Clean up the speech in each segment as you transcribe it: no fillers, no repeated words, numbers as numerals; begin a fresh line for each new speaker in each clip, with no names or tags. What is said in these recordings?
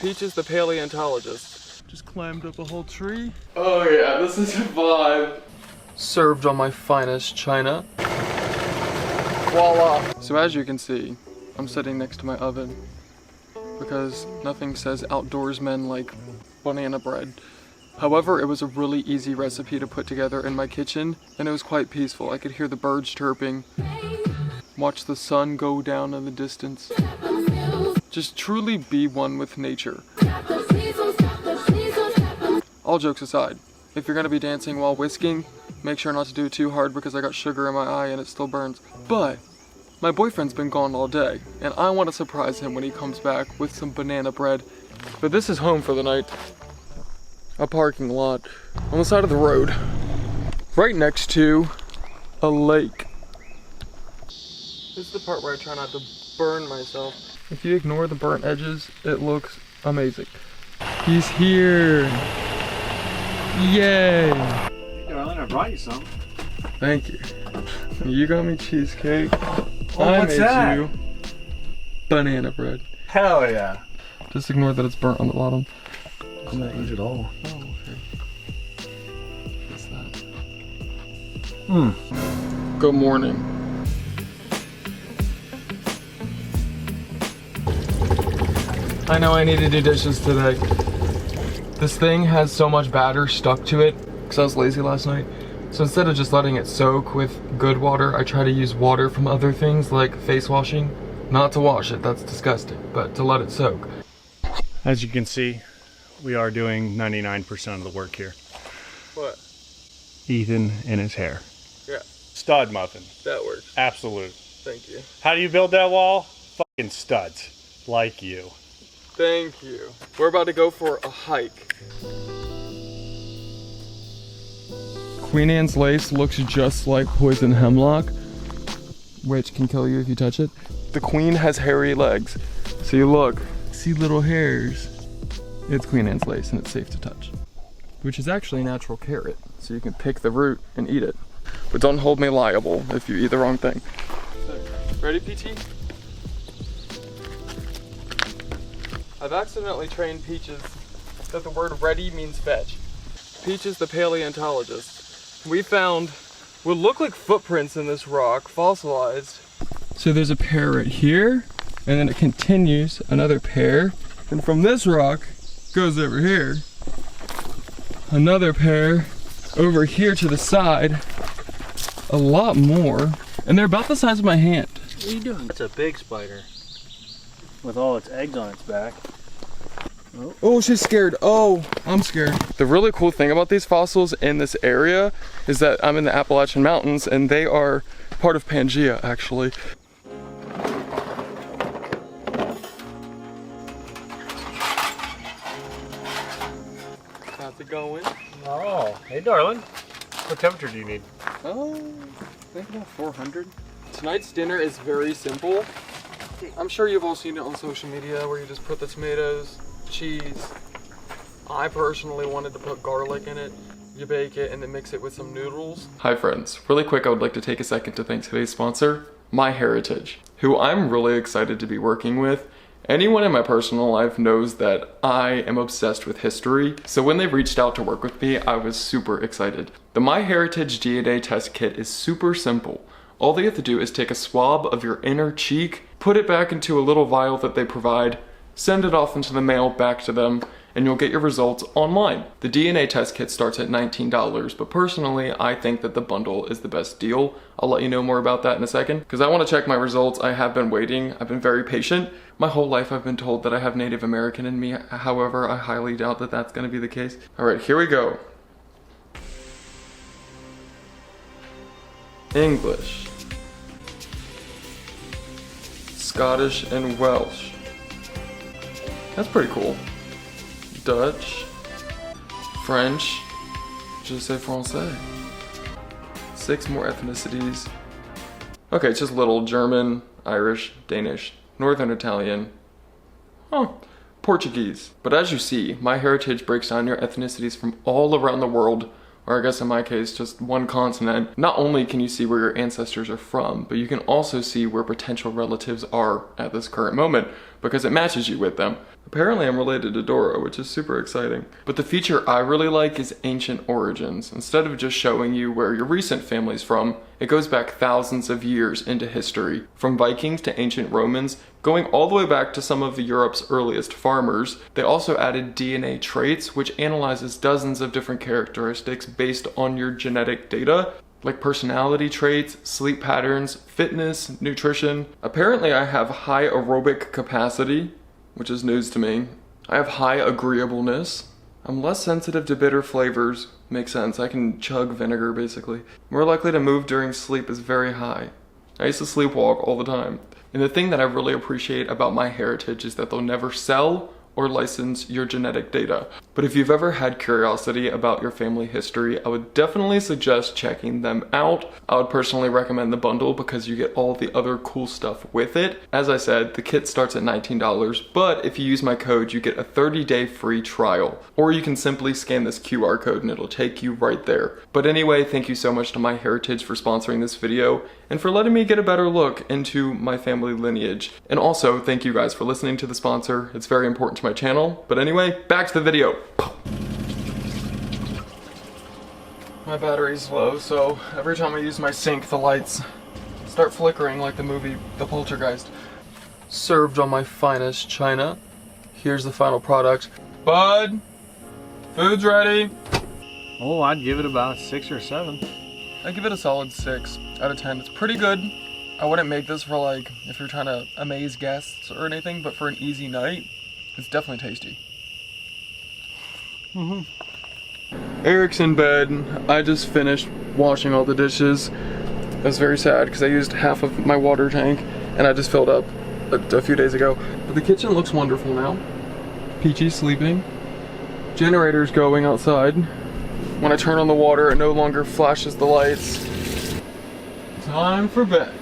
Peach is the paleontologist. Just climbed up a whole tree. Oh yeah, this is a vibe. Served on my finest china. Voila. So as you can see, I'm sitting next to my oven because nothing says outdoorsmen like banana bread. However, it was a really easy recipe to put together in my kitchen, and it was quite peaceful. I could hear the birds chirping, watch the sun go down in the distance. Just truly be one with nature. All jokes aside, if you're gonna be dancing while whisking, make sure not to do it too hard because I got sugar in my eye and it still burns. But my boyfriend's been gone all day, and I want to surprise him when he comes back with some banana bread. But this is home for the night. A parking lot on the side of the road, right next to a lake. This is the part where I try not to burn myself. If you ignore the burnt edges, it looks amazing. He's here. Yay.
Hey, darling, I brought you some.
Thank you. You got me cheesecake.
Oh,
I
what's
made
that?
you banana bread.
Hell yeah.
Just ignore that it's burnt on the bottom.
I'm not eat it all.
Oh, okay. What's that? Good morning. I know I need to do dishes today. This thing has so much batter stuck to it because I was lazy last night. So instead of just letting it soak with good water, I try to use water from other things like face washing. Not to wash it, that's disgusting, but to let it soak.
As you can see, we are doing 99% of the work here.
What?
Ethan and his hair.
Yeah.
Stud muffin.
That works.
Absolute.
Thank you.
How do you build that wall? Fucking studs. Like you.
Thank you. We're about to go for a hike. Queen Anne's lace looks just like poison hemlock, which can kill you if you touch it. The queen has hairy legs. So you look, see little hairs. It's Queen Anne's lace and it's safe to touch. Which is actually a natural carrot, so you can pick the root and eat it. But don't hold me liable if you eat the wrong thing. Ready, PT? I've accidentally trained Peaches that the word ready means fetch. Peach is the paleontologist. We found what look like footprints in this rock, fossilized. So there's a pair right here, and then it continues, another pair. And from this rock, goes over here. Another pair over here to the side. A lot more. And they're about the size of my hand.
What are you doing? That's a big spider with all its eggs on its back.
Oh, she's scared. Oh, I'm scared. The really cool thing about these fossils in this area is that I'm in the Appalachian Mountains and they are part of Pangea, actually. How's it going?
Oh, hey darling. What temperature do you need?
Oh, I think about 400. Tonight's dinner is very simple. I'm sure you've all seen it on social media where you just put the tomatoes, cheese. I personally wanted to put garlic in it. You bake it and then mix it with some noodles. Hi friends, really quick I would like to take a second to thank today's sponsor, MyHeritage, who I'm really excited to be working with. Anyone in my personal life knows that I am obsessed with history, so when they reached out to work with me, I was super excited. The MyHeritage DNA test kit is super simple. All they have to do is take a swab of your inner cheek, put it back into a little vial that they provide, send it off into the mail back to them, and you'll get your results online. The DNA test kit starts at $19, but personally, I think that the bundle is the best deal. I'll let you know more about that in a second, because I want to check my results. I have been waiting. I've been very patient. My whole life I've been told that I have Native American in me. However, I highly doubt that that's going to be the case. All right, here we go. English, Scottish, and Welsh. That's pretty cool. Dutch, French, je sais français. 6 more ethnicities. Okay, it's just little German, Irish, Danish, Northern Italian, Portuguese. But as you see, MyHeritage breaks down your ethnicities from all around the world, or I guess in my case, just one continent. Not only can you see where your ancestors are from, but you can also see where potential relatives are at this current moment. because it matches you with them. Apparently I'm related to Dora, which is super exciting. But the feature I really like is Ancient Origins. Instead of just showing you where your recent family's from, it goes back thousands of years into history. From Vikings to ancient Romans, going all the way back to some of Europe's earliest farmers. They also added DNA traits, which analyzes dozens of different characteristics based on your genetic data, like personality traits, sleep patterns, fitness, nutrition. Apparently I have high aerobic capacity, which is news to me. I have high agreeableness. I'm less sensitive to bitter flavors. Makes sense, I can chug vinegar basically. More likely to move during sleep is very high. I used to sleepwalk all the time. And the thing that I really appreciate about my heritage is that they'll never sell or license your genetic data. But if you've ever had curiosity about your family history, I would definitely suggest checking them out. I would personally recommend the bundle because you get all the other cool stuff with it. As I said, the kit starts at $19, but if you use my code, you get a 30-day free trial. Or you can simply scan this QR code and it'll take you right there. But anyway, thank you so much to MyHeritage for sponsoring this video and for letting me get a better look into my family lineage. And also, thank you guys for listening to the sponsor. It's very important to my channel. But anyway, back to the video. My battery's low, so every time I use my sink, the lights start flickering like the movie The Poltergeist. Served on my finest china. Here's the final product. Bud, food's ready.
Oh, I'd give it about 6 or 7.
I give it a solid 6 out of 10. It's pretty good. I wouldn't make this for like, if you're trying to amaze guests or anything, but for an easy night, it's definitely tasty. Eric's in bed. I just finished washing all the dishes. I was very sad because I used half of my water tank and I just filled up a few days ago. But the kitchen looks wonderful now. Peachy's sleeping. Generator's going outside. When I turn on the water, it no longer flashes the lights. Time for bed.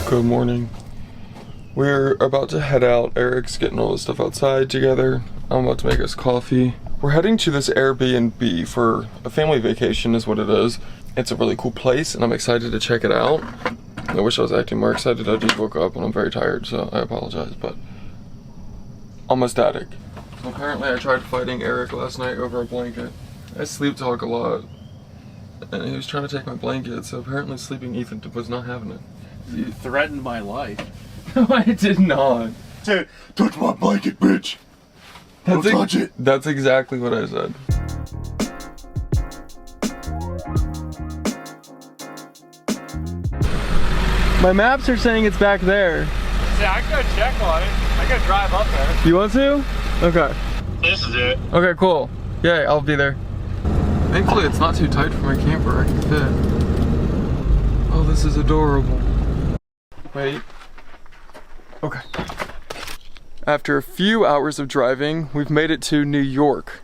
Good morning. We're about to head out. Eric's getting all the stuff outside together. I'm about to make us coffee. We're heading to this Airbnb for a family vacation is what it is. It's a really cool place and I'm excited to check it out. I wish I was acting more excited. I just woke up and I'm very tired, so I apologize, but I'm ecstatic. So apparently I tried fighting Eric last night over a blanket. I sleep talk a lot and he was trying to take my blanket, so apparently sleeping Ethan was not having it.
You threatened my life.
No, I did not.
Said, touch my blanket, bitch. Don't touch it.
That's exactly what I said. My maps are saying it's back there.
Yeah, I can go check on it. I can drive up there.
You want to? Okay.
This is it.
Okay, cool. Yeah, I'll be there. Thankfully, it's not too tight for my camper. I can fit. Oh, this is adorable. Wait. Okay. After a few hours of driving, we've made it to New York.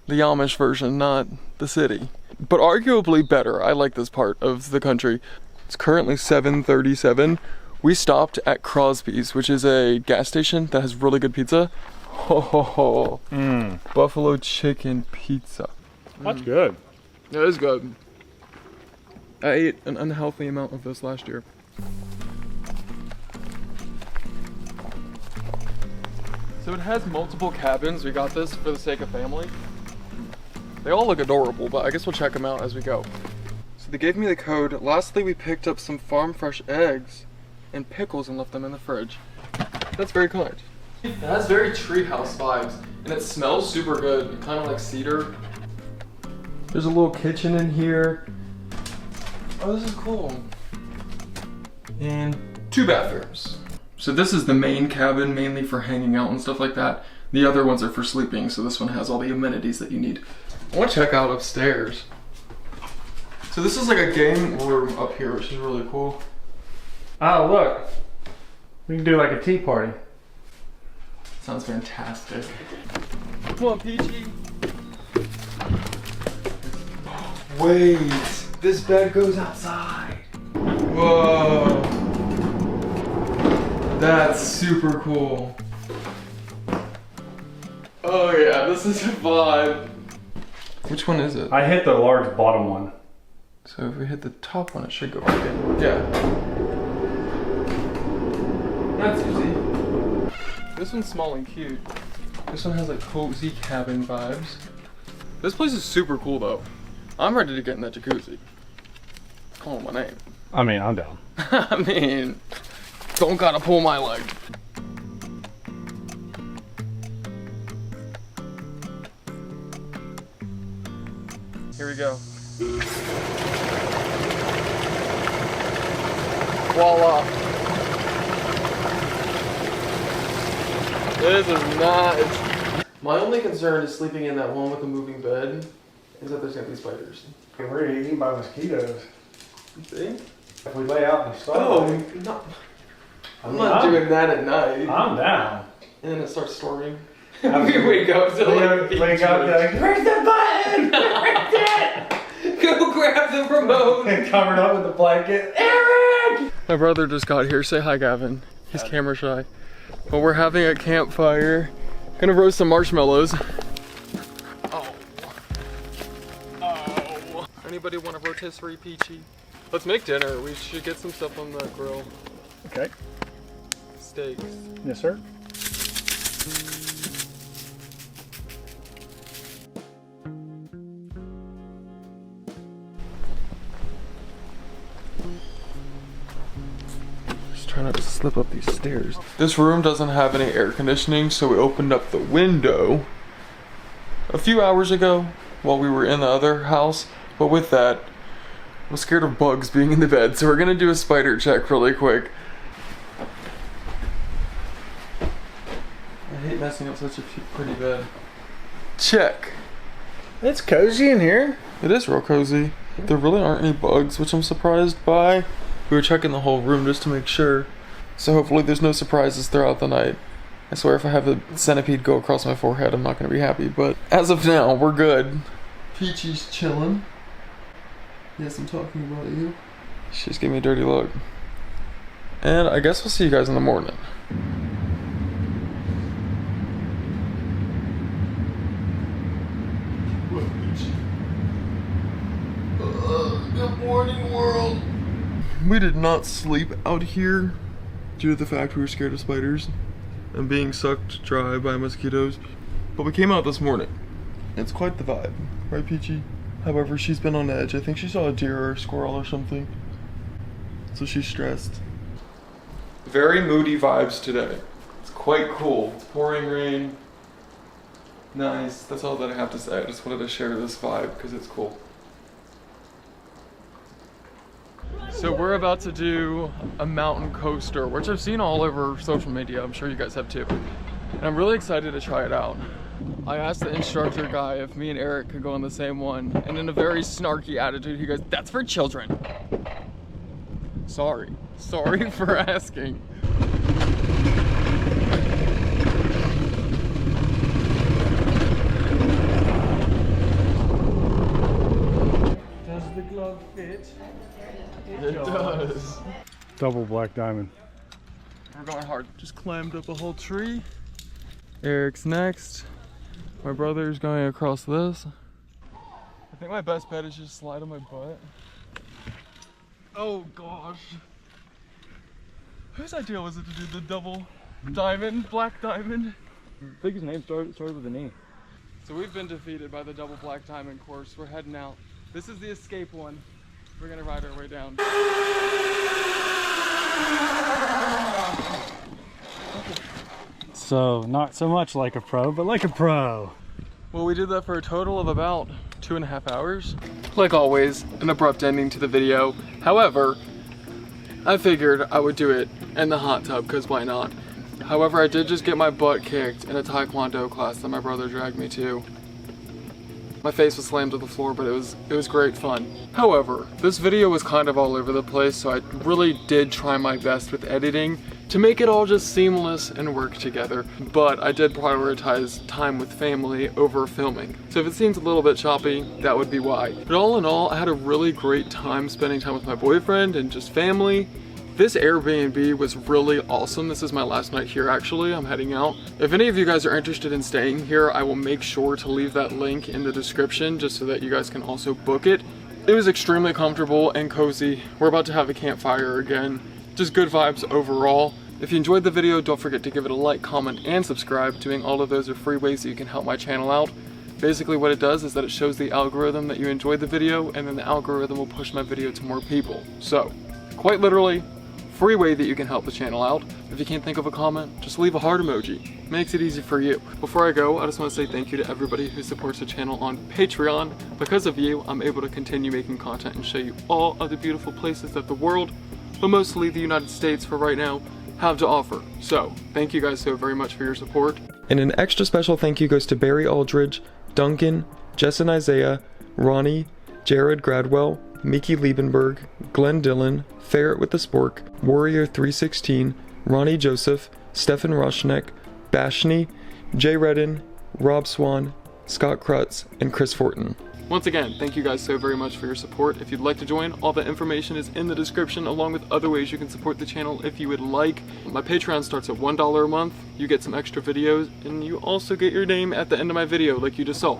The Amish version, not the city. But arguably better. I like this part of the country. It's currently 7:37. We stopped at Crosby's, which is a gas station that has really good pizza. Ho ho ho. Buffalo chicken pizza.
That's good.
It is good. I ate an unhealthy amount of this last year. So it has multiple cabins. We got this for the sake of family. They all look adorable, but I guess we'll check them out as we go. So they gave me the code. Lastly, we picked up some farm fresh eggs and pickles and left them in the fridge. That's very kind. It has very treehouse vibes, and it smells super good, kind of like cedar. There's a little kitchen in here. Oh, this is cool. And 2 bathrooms. So this is the main cabin, mainly for hanging out and stuff like that. The other ones are for sleeping, so this one has all the amenities that you need. I want to check out upstairs. So this is like a game room up here, which is really cool.
Oh, look. We can do like a tea party.
Sounds fantastic. Come on, Peachy. Wait, this bed goes outside. Whoa. That's super cool. Oh yeah, this is a vibe. Which one is it?
I hit the large bottom one.
So if we hit the top one, it should go right in. Yeah. That's easy. This one's small and cute. This one has like cozy cabin vibes. This place is super cool though. I'm ready to get in that jacuzzi. Call my name.
I mean, I'm down.
I mean, don't gotta pull my leg. Here we go. Voila. This is nice. My only concern is sleeping in that one with the moving bed is that there's gonna be spiders.
We're eaten by mosquitoes.
See?
If we lay out in the stall.
Oh, no. I'm not doing that at night.
I'm down.
And then it starts storming. We wake up to like
wake up, you're like, where's the button? Where's it?
Go grab the remote.
And covered up with a blanket. Eric!
My brother just got here. Say hi, Gavin. He's camera shy. But we're having a campfire. Gonna roast some marshmallows. Oh. Oh. Anybody want a rotisserie peachy? Let's make dinner. We should get some stuff on the grill.
Okay.
Steaks.
Yes, sir.
Just trying not to slip up these stairs. This room doesn't have any air conditioning, so we opened up the window a few hours ago while we were in the other house. But with that, I was scared of bugs being in the bed, so we're gonna do a spider check really quick. I hate messing up such a pretty bed. Check.
It's cozy in here.
It is real cozy. There really aren't any bugs, which I'm surprised by. We were checking the whole room just to make sure. So hopefully there's no surprises throughout the night. I swear if I have a centipede go across my forehead, I'm not gonna be happy. But as of now, we're good. Peachy's chilling. Yes, I'm talking about you. She's giving me a dirty look. And I guess we'll see you guys in the morning. Good morning, world. We did not sleep out here due to the fact we were scared of spiders and being sucked dry by mosquitoes. But we came out this morning. It's quite the vibe, right, Peachy? However, she's been on edge. I think she saw a deer or a squirrel or something. So she's stressed. Very moody vibes today. It's quite cool. It's pouring rain. Nice. That's all that I have to say. I just wanted to share this vibe because it's cool. So we're about to do a mountain coaster, which I've seen all over social media. I'm sure you guys have too. And I'm really excited to try it out. I asked the instructor guy if me and Eric could go on the same one, and in a very snarky attitude, he goes, "That's for children." Sorry for asking.
Does the glove fit?
It does.
Double black diamond.
We're going hard. Just climbed up a whole tree. Eric's next. My brother's going across this. I think my best bet is just slide on my butt. Oh gosh. Whose idea was it to do the double diamond, black diamond?
I think his name started with an E.
So we've been defeated by the double black diamond course. We're heading out. This is the escape one. We're gonna ride our way down.
So, not so much like a pro, but like a pro.
Well, we did that for a total of about 2.5 hours. Like always, an abrupt ending to the video. However, I figured I would do it in the hot tub, because why not? However, I did just get my butt kicked in a Taekwondo class that my brother dragged me to. My face was slammed to the floor, but it was great fun. However, this video was kind of all over the place, so I really did try my best with editing to make it all just seamless and work together. But I did prioritize time with family over filming. So if it seems a little bit choppy, that would be why. But all in all, I had a really great time spending time with my boyfriend and just family. This Airbnb was really awesome. This is my last night here actually. I'm heading out. If any of you guys are interested in staying here, I will make sure to leave that link in the description just so that you guys can also book it. It was extremely comfortable and cozy. We're about to have a campfire again. Just good vibes overall. If you enjoyed the video, don't forget to give it a like, comment, and subscribe. Doing all of those are free ways that you can help my channel out. Basically what it does is that it shows the algorithm that you enjoyed the video, and then the algorithm will push my video to more people. So, quite literally, free way that you can help the channel out. If you can't think of a comment, just leave a heart emoji. Makes it easy for you. Before I go, I just want to say thank you to everybody who supports the channel on Patreon. Because of you, I'm able to continue making content and show you all of the beautiful places that the world, but mostly the United States for right now, have to offer. So, thank you guys so very much for your support. And an extra special thank you goes to Barry Aldridge, Duncan, Jess and Isaiah, Ronnie, Jared Gradwell, Mickey Liebenberg, Glenn Dillon, Ferret with the Spork, Warrior 316, Ronnie Joseph, Stefan Roshnek, Bashni, Jay Redden, Rob Swan, Scott Krutz, and Chris Fortin. Once again, thank you guys so very much for your support. If you'd like to join, all the information is in the description, along with other ways you can support the channel if you would like. My Patreon starts at $1 a month. You get some extra videos, and you also get your name at the end of my video, like you just saw.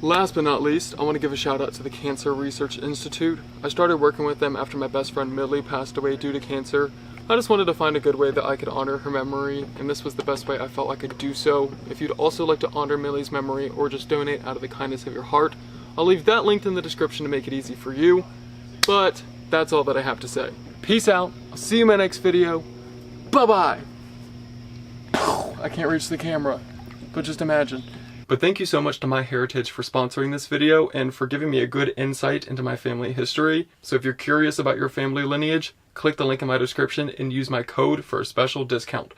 Last but not least, I want to give a shout out to the Cancer Research Institute. I started working with them after my best friend Millie passed away due to cancer. I just wanted to find a good way that I could honor her memory, and this was the best way I felt I could do so. If you'd also like to honor Millie's memory or just donate out of the kindness of your heart, I'll leave that linked in the description to make it easy for you. But that's all that I have to say. Peace out. I'll see you in my next video. Bye-bye. I can't reach the camera, but just imagine. But thank you so much to MyHeritage for sponsoring this video and for giving me a good insight into my family history. So if you're curious about your family lineage, click the link in my description and use my code for a special discount.